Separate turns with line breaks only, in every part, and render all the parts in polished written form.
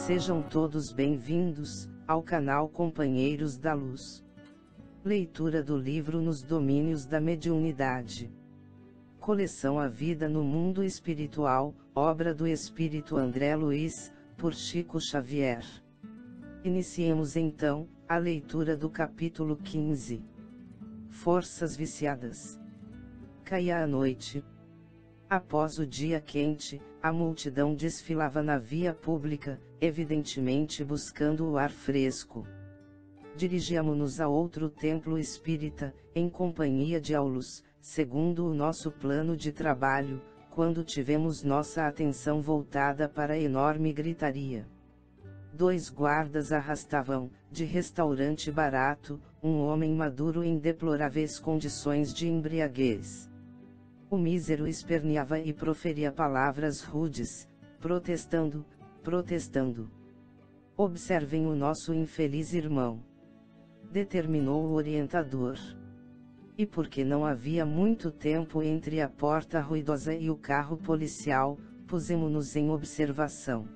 Sejam todos bem-vindos ao canal Companheiros da Luz. Leitura do livro Nos Domínios da Mediunidade. Coleção A Vida no Mundo Espiritual, obra do Espírito André Luiz, por Chico Xavier. Iniciemos então a leitura do capítulo 15. Forças viciadas. Caía a noite. Após o dia quente, a multidão desfilava na via pública, evidentemente buscando o ar fresco. Dirigíamo-nos a outro templo espírita, em companhia de Aulus, segundo o nosso plano de trabalho, quando tivemos nossa atenção voltada para a enorme gritaria. 2 guardas arrastavam, de restaurante barato, um homem maduro em deploráveis condições de embriaguez. O mísero esperneava e proferia palavras rudes, protestando. Observem o nosso infeliz irmão, determinou o orientador. E porque não havia muito tempo entre a porta ruidosa e o carro policial, pusemo-nos em observação.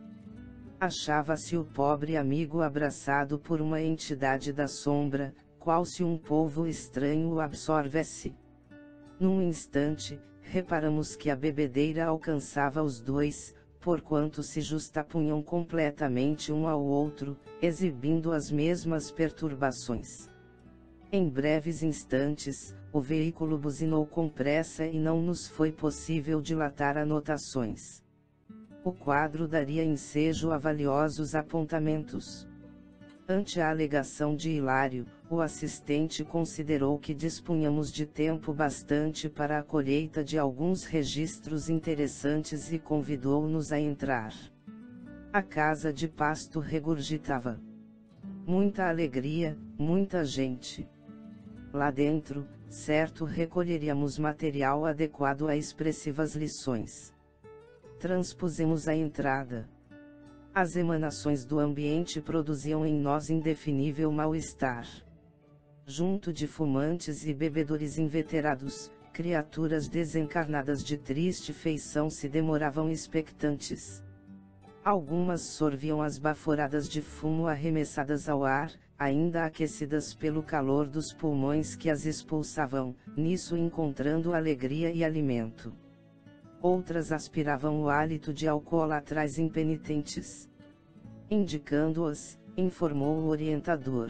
Achava-se o pobre amigo abraçado por uma entidade da sombra, qual se um polvo estranho o absorvesse. Num instante, reparamos que a bebedeira alcançava os dois, porquanto se justapunham completamente um ao outro, exibindo as mesmas perturbações. Em breves instantes, o veículo buzinou com pressa e não nos foi possível dilatar anotações. O quadro daria ensejo a valiosos apontamentos. Ante a alegação de Hilário, o assistente considerou que dispunhamos de tempo bastante para a colheita de alguns registros interessantes e convidou-nos a entrar. A casa de pasto regurgitava. Muita alegria, muita gente. Lá dentro, certo, recolheríamos material adequado a expressivas lições. Transpusemos a entrada. As emanações do ambiente produziam em nós indefinível mal-estar. Junto de fumantes e bebedores inveterados, criaturas desencarnadas de triste feição se demoravam expectantes. Algumas sorviam as baforadas de fumo arremessadas ao ar, ainda aquecidas pelo calor dos pulmões que as expulsavam, nisso encontrando alegria e alimento. Outras aspiravam o hálito de alcoólatras impenitentes. Indicando-as, informou o orientador.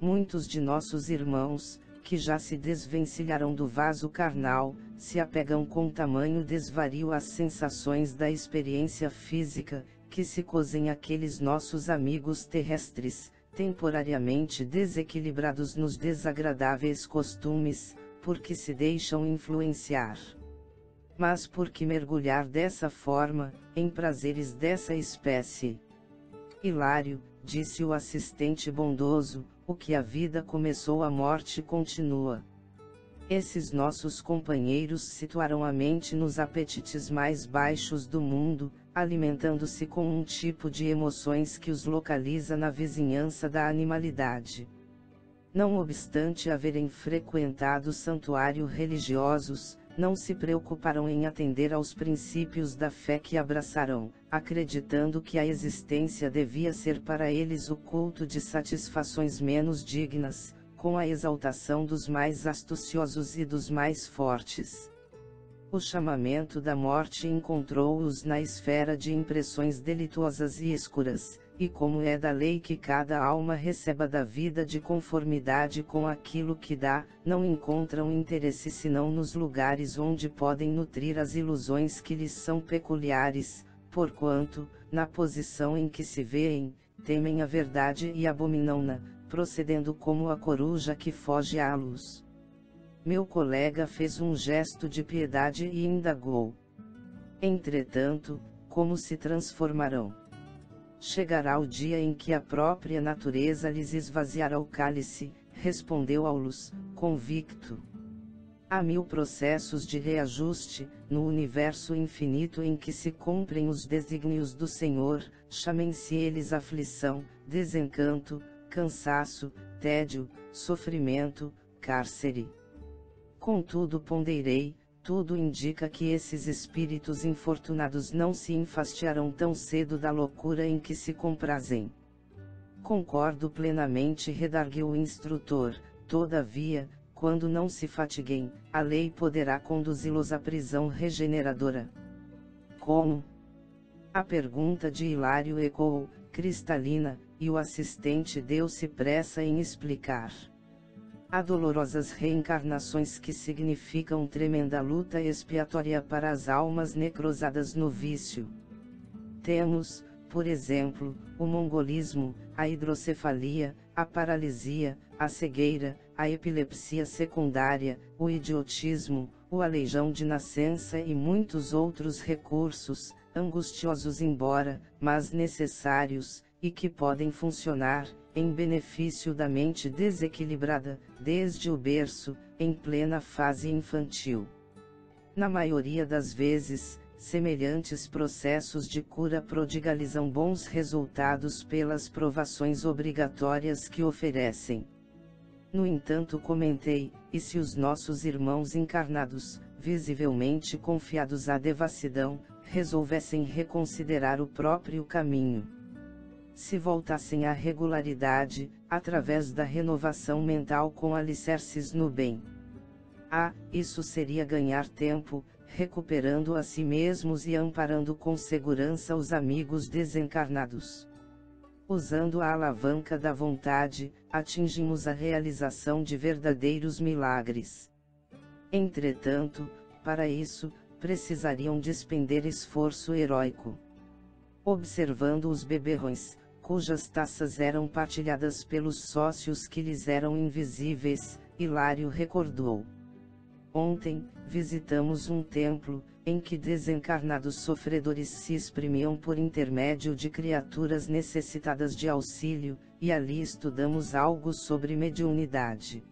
Muitos de nossos irmãos, que já se desvencilharam do vaso carnal, se apegam com tamanho desvario às sensações da experiência física, que se cozem aqueles nossos amigos terrestres, temporariamente desequilibrados nos desagradáveis costumes, porque se deixam influenciar. Mas por que mergulhar dessa forma, em prazeres dessa espécie? Hilário, disse o assistente bondoso, o que a vida começou a morte continua. Esses nossos companheiros situaram a mente nos apetites mais baixos do mundo, alimentando-se com um tipo de emoções que os localiza na vizinhança da animalidade. Não obstante haverem frequentado santuários religiosos, não se preocuparam em atender aos princípios da fé que abraçaram, acreditando que a existência devia ser para eles o culto de satisfações menos dignas, com a exaltação dos mais astuciosos e dos mais fortes. O chamamento da morte encontrou-os na esfera de impressões delituosas e escuras, e como é da lei que cada alma receba da vida de conformidade com aquilo que dá, não encontram interesse senão nos lugares onde podem nutrir as ilusões que lhes são peculiares, porquanto, na posição em que se vêem, temem a verdade e abominam-na, procedendo como a coruja que foge à luz. Meu colega fez um gesto de piedade e indagou. Entretanto, como se transformarão? Chegará o dia em que a própria natureza lhes esvaziará o cálice, respondeu Aulus, convicto. Há 1000 processos de reajuste, no universo infinito em que se cumprem os desígnios do Senhor, chamem-se eles aflição, desencanto, cansaço, tédio, sofrimento, cárcere. Contudo ponderei, Tudo indica que esses espíritos infortunados não se enfastiarão tão cedo da loucura em que se comprazem. Concordo plenamente, redarguiu o instrutor. Todavia, quando não se fatiguem, a lei poderá conduzi-los à prisão regeneradora. Como? A pergunta de Hilário ecoou, cristalina, e o assistente deu-se pressa em explicar. Há dolorosas reencarnações que significam tremenda luta expiatória para as almas necrosadas no vício. Temos, por exemplo, o mongolismo, a hidrocefalia, a paralisia, a cegueira, a epilepsia secundária, o idiotismo, o aleijão de nascença e muitos outros recursos, angustiosos embora, mas necessários, e que podem funcionar, em benefício da mente desequilibrada, desde o berço, em plena fase infantil. Na maioria das vezes, semelhantes processos de cura prodigalizam bons resultados pelas provações obrigatórias que oferecem. No entanto, comentei, e se os nossos irmãos encarnados, visivelmente confiados à devassidão, resolvessem reconsiderar o próprio caminho? Se voltassem à regularidade, através da renovação mental com alicerces no bem. Isso seria ganhar tempo, recuperando a si mesmos e amparando com segurança os amigos desencarnados. Usando a alavanca da vontade, atingimos a realização de verdadeiros milagres. Entretanto, para isso, precisariam despender esforço heróico. Observando os beberrões, cujas taças eram partilhadas pelos sócios que lhes eram invisíveis, Hilário recordou. Ontem, visitamos um templo, em que desencarnados sofredores se exprimiam por intermédio de criaturas necessitadas de auxílio, e ali estudamos algo sobre mediunidade.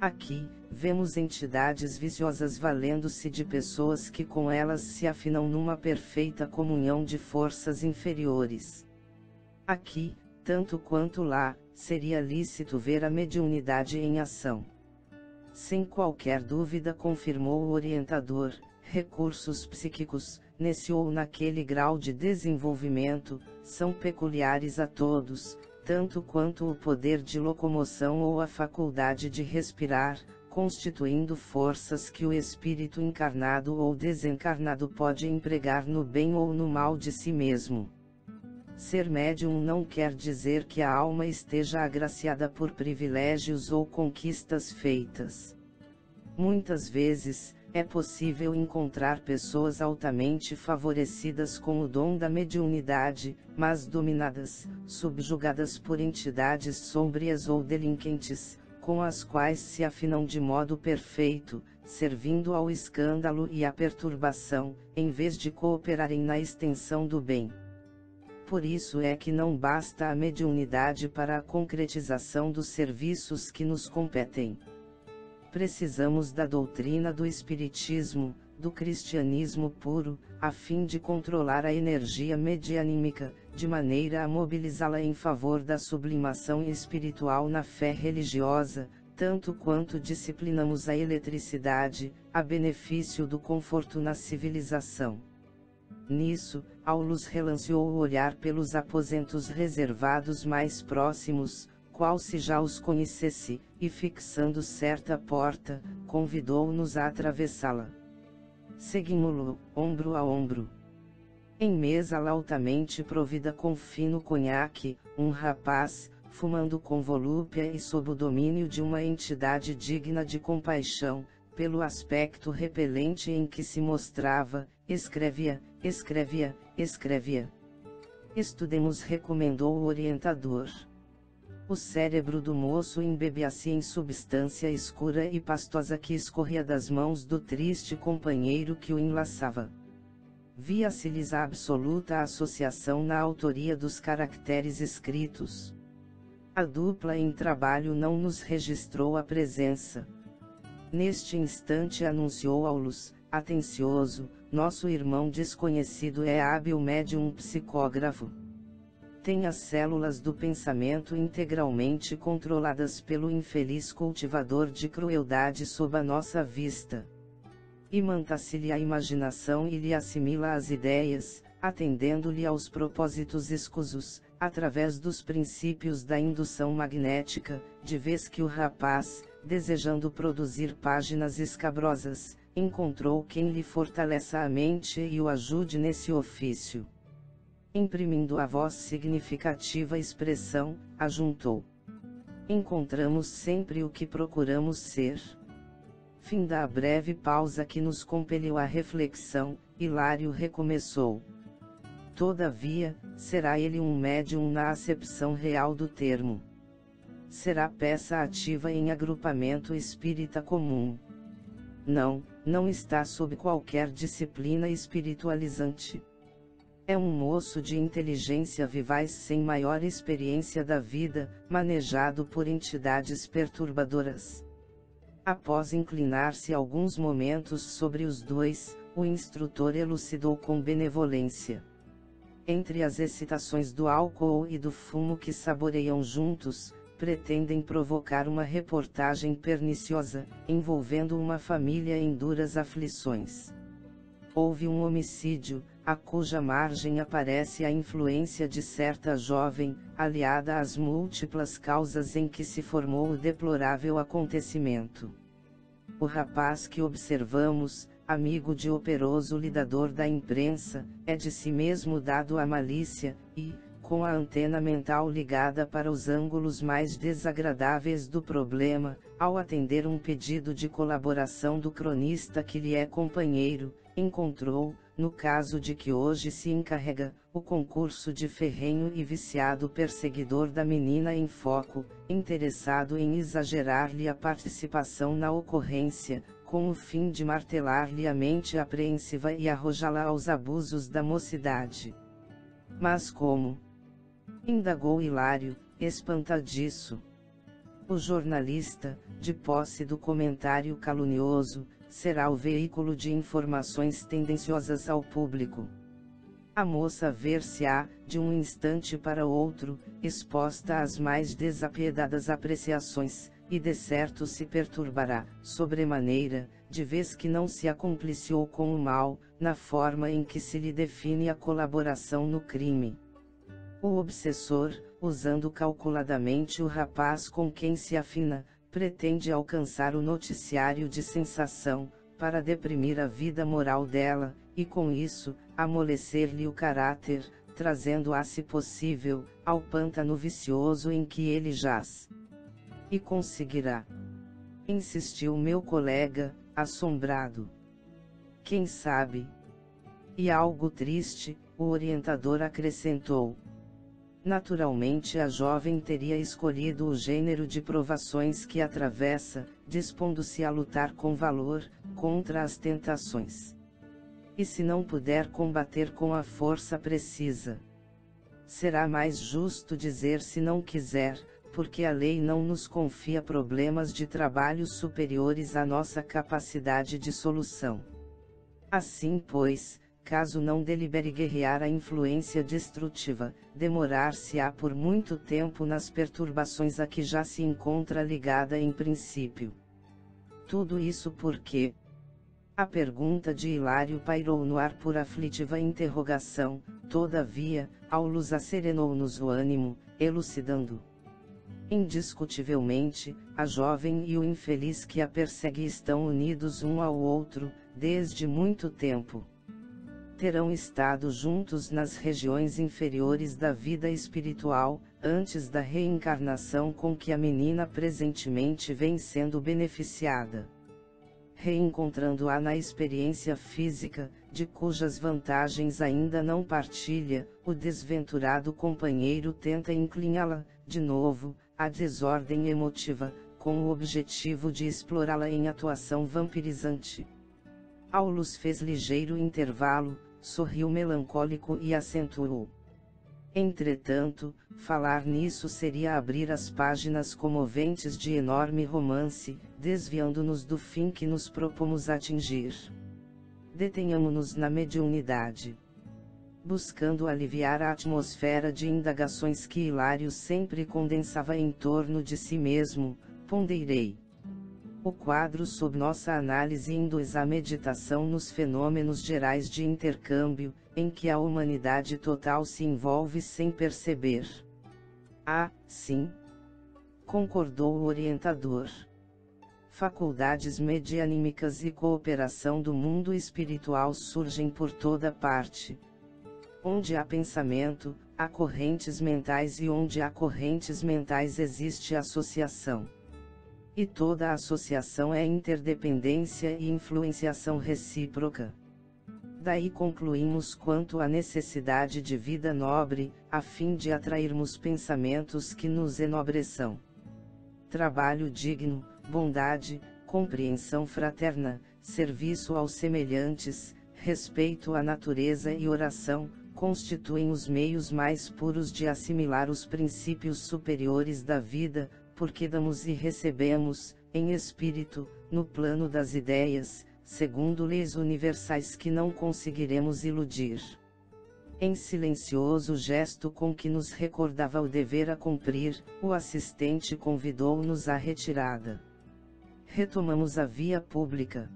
Aqui, vemos entidades viciosas valendo-se de pessoas que com elas se afinam numa perfeita comunhão de forças inferiores. Aqui, tanto quanto lá, seria lícito ver a mediunidade em ação. Sem qualquer dúvida, confirmou o orientador, recursos psíquicos, nesse ou naquele grau de desenvolvimento, são peculiares a todos, tanto quanto o poder de locomoção ou a faculdade de respirar, constituindo forças que o espírito encarnado ou desencarnado pode empregar no bem ou no mal de si mesmo. Ser médium não quer dizer que a alma esteja agraciada por privilégios ou conquistas feitas. Muitas vezes, é possível encontrar pessoas altamente favorecidas com o dom da mediunidade, mas dominadas, subjugadas por entidades sombrias ou delinquentes, com as quais se afinam de modo perfeito, servindo ao escândalo e à perturbação, em vez de cooperarem na extensão do bem. Por isso é que não basta a mediunidade para a concretização dos serviços que nos competem. Precisamos da doutrina do Espiritismo, do cristianismo puro, a fim de controlar a energia medianímica, de maneira a mobilizá-la em favor da sublimação espiritual na fé religiosa, tanto quanto disciplinamos a eletricidade, a benefício do conforto na civilização. Nisso, Aulus relanceou o olhar pelos aposentos reservados mais próximos, qual se já os conhecesse, e fixando certa porta, convidou-nos a atravessá-la. Seguimos-lo, ombro a ombro. Em mesa altamente provida com fino conhaque, um rapaz, fumando com volúpia e sob o domínio de uma entidade digna de compaixão, pelo aspecto repelente em que se mostrava, escrevia. Estudemos, recomendou o orientador. O cérebro do moço embebia-se em substância escura e pastosa que escorria das mãos do triste companheiro que o enlaçava. Via-se-lhes a absoluta associação na autoria dos caracteres escritos. A dupla em trabalho não nos registrou a presença. Neste instante anunciou Aulus, atencioso, nosso irmão desconhecido é hábil médium psicógrafo. Tem as células do pensamento integralmente controladas pelo infeliz cultivador de crueldade sob a nossa vista. imanta-se-lhe a imaginação e lhe assimila as ideias, atendendo-lhe aos propósitos escusos, através dos princípios da indução magnética, de vez que o rapaz, desejando produzir páginas escabrosas, encontrou quem lhe fortaleça a mente e o ajude nesse ofício. Imprimindo a voz significativa expressão, ajuntou: encontramos sempre o que procuramos ser. Fim da breve pausa que nos compeliu à reflexão, Hilário recomeçou. Todavia, será ele um médium na acepção real do termo. Será peça ativa em agrupamento espírita comum. Não está sob qualquer disciplina espiritualizante. É um moço de inteligência vivaz sem maior experiência da vida, manejado por entidades perturbadoras. Após inclinar-se alguns momentos sobre os dois, o instrutor elucidou com benevolência. Entre as excitações do álcool e do fumo que saboreiam juntos, pretendem provocar uma reportagem perniciosa, envolvendo uma família em duras aflições. Houve um homicídio, a cuja margem aparece a influência de certa jovem, aliada às múltiplas causas em que se formou o deplorável acontecimento. O rapaz que observamos, amigo de operoso lidador da imprensa, é de si mesmo dado à malícia, e, com a antena mental ligada para os ângulos mais desagradáveis do problema, ao atender um pedido de colaboração do cronista que lhe é companheiro, encontrou, no caso de que hoje se encarrega, o concurso de ferrenho e viciado perseguidor da menina em foco, interessado em exagerar-lhe a participação na ocorrência, com o fim de martelar-lhe a mente apreensiva e arrojá-la aos abusos da mocidade. Mas como? Indagou Hilário, espantadiço. O jornalista, de posse do comentário calunioso, será o veículo de informações tendenciosas ao público. A moça ver-se-á, de um instante para outro, exposta às mais desapiedadas apreciações, e de certo se perturbará, sobremaneira, de vez que não se acompliciou com o mal, na forma em que se lhe define a colaboração no crime. O obsessor, usando calculadamente o rapaz com quem se afina, pretende alcançar o noticiário de sensação, para deprimir a vida moral dela, e com isso, amolecer-lhe o caráter, trazendo-a, se possível, ao pântano vicioso em que ele jaz. E conseguirá? Insistiu meu colega, assombrado. Quem sabe? E algo triste, o orientador acrescentou. Naturalmente a jovem teria escolhido o gênero de provações que atravessa, dispondo-se a lutar com valor, contra as tentações. E se não puder combater com a força precisa? Será mais justo dizer se não quiser, porque a lei não nos confia problemas de trabalho superiores à nossa capacidade de solução. Assim pois, caso não delibere guerrear a influência destrutiva, demorar-se-á por muito tempo nas perturbações a que já se encontra ligada em princípio. Tudo isso porque? A pergunta de Hilário pairou no ar por aflitiva interrogação, todavia, Aulus acerenou-nos o ânimo, elucidando. Indiscutivelmente, a jovem e o infeliz que a persegue estão unidos um ao outro, desde muito tempo. Terão estado juntos nas regiões inferiores da vida espiritual, antes da reencarnação com que a menina presentemente vem sendo beneficiada. Reencontrando-a na experiência física, de cujas vantagens ainda não partilha, o desventurado companheiro tenta incliná-la, de novo, à desordem emotiva, com o objetivo de explorá-la em atuação vampirizante. Aulus fez ligeiro intervalo, sorriu melancólico e acentuou. Entretanto, falar nisso seria abrir as páginas comoventes de enorme romance, desviando-nos do fim que nos propomos atingir. Detenhamo-nos na mediunidade. Buscando aliviar a atmosfera de indagações que Hilário sempre condensava em torno de si mesmo, ponderei. O quadro sob nossa análise induz a meditação nos fenômenos gerais de intercâmbio, em que a humanidade total se envolve sem perceber. Ah, sim. Concordou o orientador. Faculdades medianímicas e cooperação do mundo espiritual surgem por toda parte. Onde há pensamento, há correntes mentais, e onde há correntes mentais existe associação. E toda associação é interdependência e influenciação recíproca. Daí concluímos quanto à necessidade de vida nobre, a fim de atrairmos pensamentos que nos enobreçam. Trabalho digno, bondade, compreensão fraterna, serviço aos semelhantes, respeito à natureza e oração, constituem os meios mais puros de assimilar os princípios superiores da vida, porque damos e recebemos, em espírito, no plano das ideias, segundo leis universais que não conseguiremos iludir. Em silencioso gesto com que nos recordava o dever a cumprir, o assistente convidou-nos à retirada. Retomamos a via pública.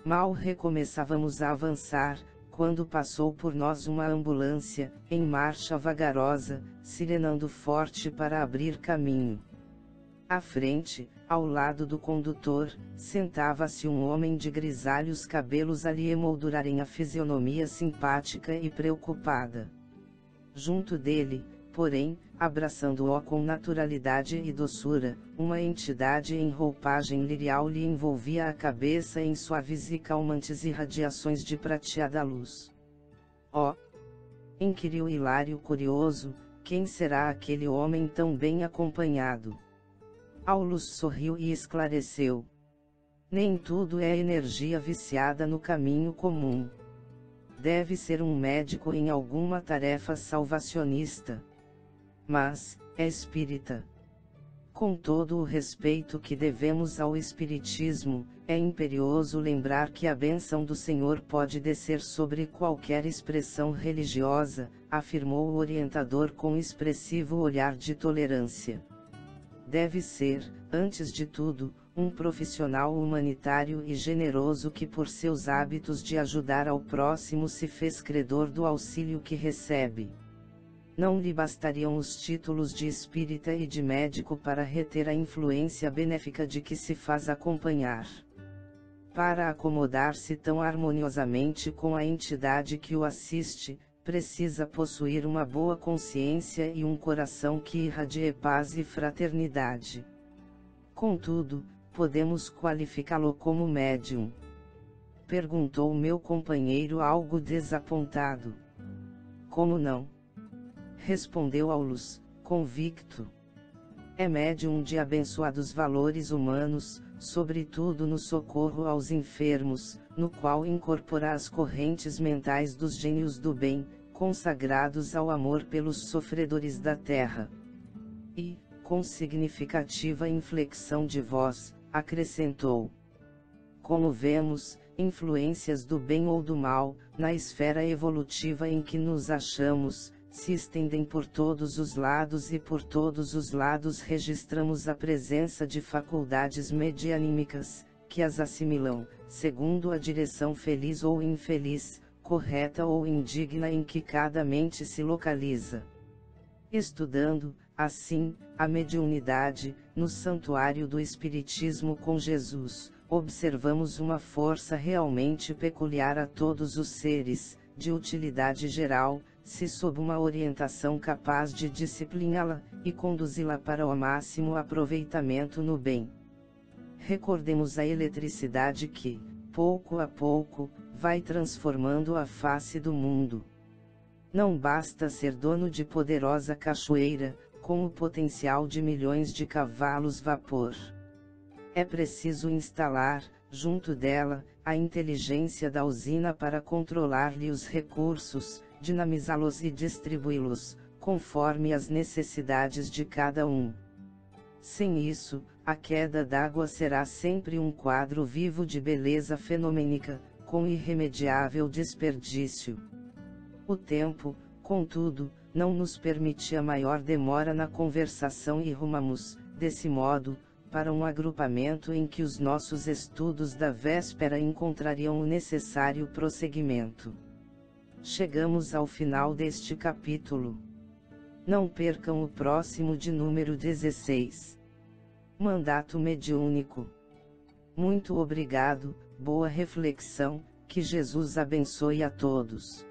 Mal recomeçávamos a avançar, quando passou por nós uma ambulância, em marcha vagarosa, sirenando forte para abrir caminho. À frente, ao lado do condutor, sentava-se um homem de grisalhos cabelos a lhe emoldurarem a fisionomia simpática e preocupada. Junto dele, porém, abraçando-o com naturalidade e doçura, uma entidade em roupagem lirial lhe envolvia a cabeça em suaves e calmantes irradiações de prateada luz. Oh! Inquiriu Hilário curioso, quem será aquele homem tão bem acompanhado? Aulus sorriu e esclareceu. Nem tudo é energia viciada no caminho comum. Deve ser um médico em alguma tarefa salvacionista. Mas, é espírita. Com todo o respeito que devemos ao espiritismo, é imperioso lembrar que a bênção do Senhor pode descer sobre qualquer expressão religiosa, afirmou o orientador com expressivo olhar de tolerância. Deve ser, antes de tudo, um profissional humanitário e generoso que por seus hábitos de ajudar ao próximo se fez credor do auxílio que recebe. Não lhe bastariam os títulos de espírita e de médico para reter a influência benéfica de que se faz acompanhar. Para acomodar-se tão harmoniosamente com a entidade que o assiste, precisa possuir uma boa consciência e um coração que irradie paz e fraternidade. Contudo, podemos qualificá-lo como médium? Perguntou meu companheiro algo desapontado. Como não? Respondeu Aulus, convicto. É médium de abençoados valores humanos, sobretudo no socorro aos enfermos, no qual incorpora as correntes mentais dos gênios do bem, consagrados ao amor pelos sofredores da terra. E, com significativa inflexão de voz, acrescentou: como vemos, influências do bem ou do mal, na esfera evolutiva em que nos achamos, se estendem por todos os lados e por todos os lados registramos a presença de faculdades medianímicas, que as assimilam, segundo a direção feliz ou infeliz, correta ou indigna em que cada mente se localiza. Estudando, assim, a mediunidade, no santuário do Espiritismo com Jesus, observamos uma força realmente peculiar a todos os seres, de utilidade geral, se sob uma orientação capaz de discipliná-la, e conduzi-la para o máximo aproveitamento no bem. Recordemos a eletricidade que, pouco a pouco, vai transformando a face do mundo. Não basta ser dono de poderosa cachoeira, com o potencial de milhões de cavalos vapor. É preciso instalar, junto dela, a inteligência da usina para controlar-lhe os recursos, dinamizá-los e distribuí-los, conforme as necessidades de cada um. Sem isso, a queda d'água será sempre um quadro vivo de beleza fenomênica, com irremediável desperdício. O tempo, contudo, não nos permitia maior demora na conversação e rumamos, desse modo, para um agrupamento em que os nossos estudos da véspera encontrariam o necessário prosseguimento. Chegamos ao final deste capítulo. Não percam o próximo de número 16. Mandato mediúnico. Muito obrigado, boa reflexão, que Jesus abençoe a todos.